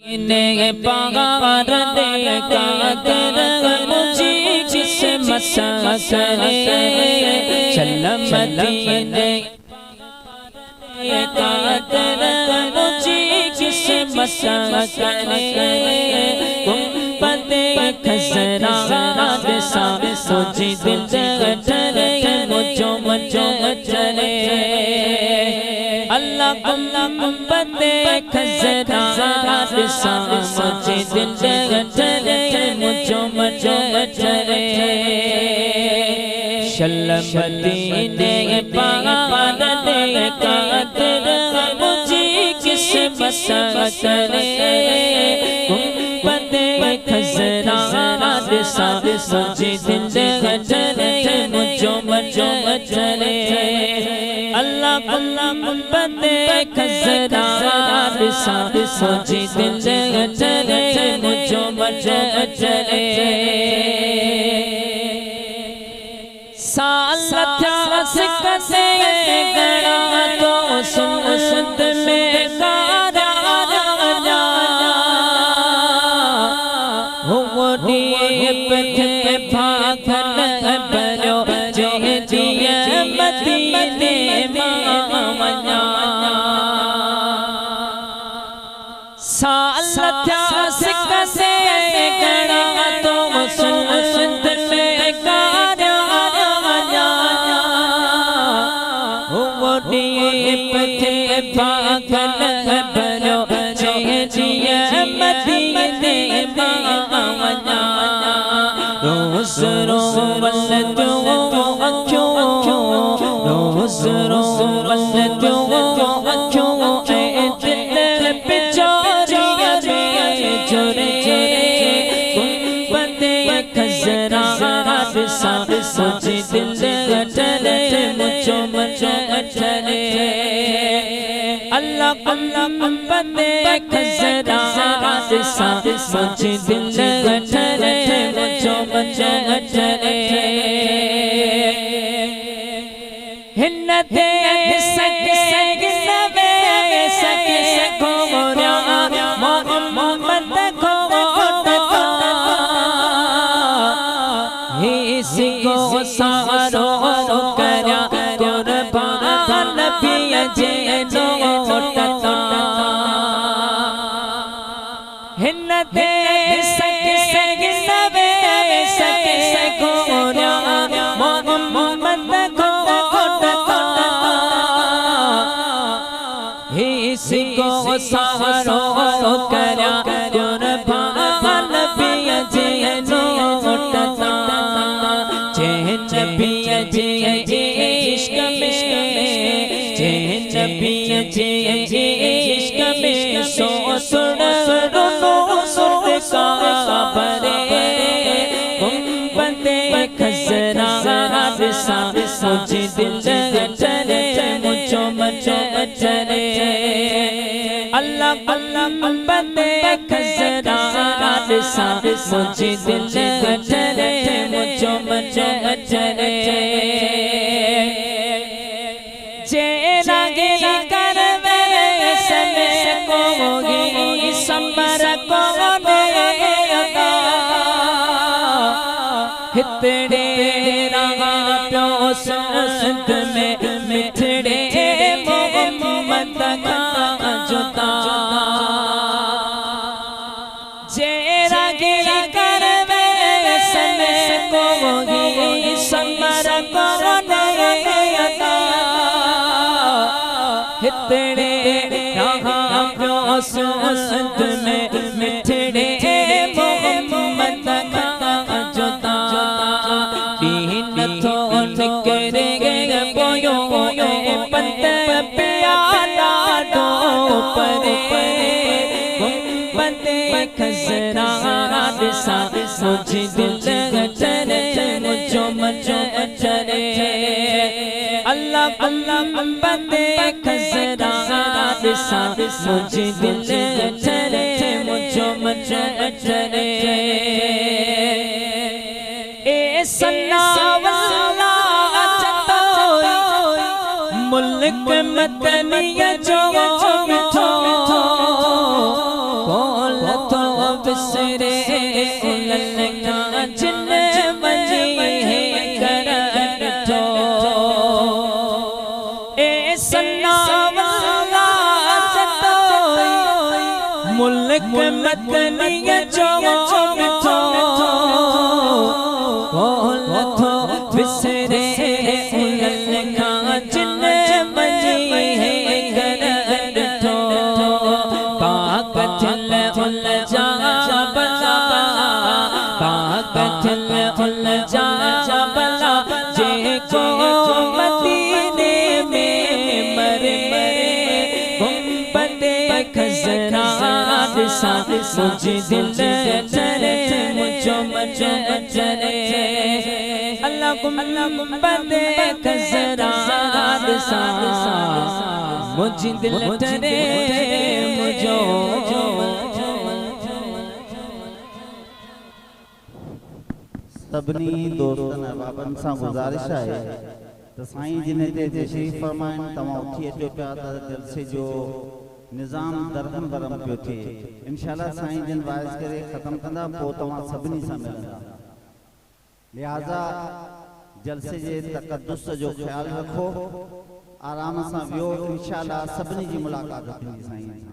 ने पगार दे कादर मुझे जिस मसले चल मदीने कादर मुझे जिस मसले गुंबदे खज़रा सा सोची दिल चले मुझो चले अल्लाह गुंबदे खज़रा सा सोची दिल चले मुझो चले शल्लम मदीने पगार दे कादर मुझे किस मसले गुंबदे खज़रा सा सोची दिल चले मुझो चले अल्लाह गुंबदे खज़रा सा सोची दिल चले मुझो चले साल कसे गड़ा तो सुस्त में कारा हो दिए पथे भागन बलो जे दिए मदीने मावना साल कसे गड़ा तो सुस्त में कारा पथे भागन बलो जे जिया मदीने मावना रोज़ रोवलदो अखियों रोज़ रोवलदो अखियों दिल बेचारिया रे जोरे गुंबदे खज़रा सा सोची दिल चले मुझो चले अल्लाह गुंबदे खज़रा सा सोची दिल चले मुझो चले हिन्नते सके नवे सके खोरा मोहम्मद को ही सिको सारो करा कुर्बान पिया जे नोटता हिन्नते सके नवे सके खोरा मोहम्मद को ही सिको सारो करा कुर्बान पिया जे नोटता पिया जे इश्क में पिया जे इश्क में सो सुन सुन का भरे गुंबदे खज़रा सा सोची दिल चले मुझो चले अल्लाह गुंबदे खज़रा सा सोची दिल चले मुझो चले जे लागे कर मेरे समय को होगी समर को देगा हितड़े रहा प्यो संत में मिठड़े मोहम्मद का जुता जे लागे कर मेरे समय को होगी समर को देगा हितड़े रहा प्यो संत में मिठड़े मोहम्मद का जुता दीन तो निकरे बोयो पत्ते प्याला दो परे गुंबदे खज़रा सा सोची दिल चले मुझो चले अल्लाह गुंबदे खज़रा सा सोची दिल चले मुझो चले ए सन्ना वल्ला मुल्क मदनिया जो मिठो विसरे उललका जिन मंजी है कर ॾिठो ए सन्नावला जतोई मुल्क मदनीअ जो मिठो लथो विसरे उललका जिन मंजी है कर ॾिठो पाक थिल उल जा बला पाक थिल उल जा बला जेको मदीने में मरे गुंबद खज़रा ॾिसां मुंहिंजे दिल चरे मुंहिंजो मन चरे अल्लाह गुंबद खज़रा ॾिसां मुंहिंजे दिल चरे मुंहिंजो सभिनी दोस्तन अहबाबन सां गुज़ारिश आहे त साईं जिन ते तशरीफ़ फरमाइनि तव्हां उथी अचो पिया त जलसे जो निज़ाम दरहम बरम पियो थिए इंशाअल्लाह साईं जिन वाइज़ करे ख़त्म कंदा पोइ तव्हां सभिनी सां मिलंदा लिहाज़ा जलसे जे तक़द्दुस जो ख़्यालु रखो आराम सां वियो इंशाअल्लाह सभिनी जी मुलाक़ात थींदी साईं।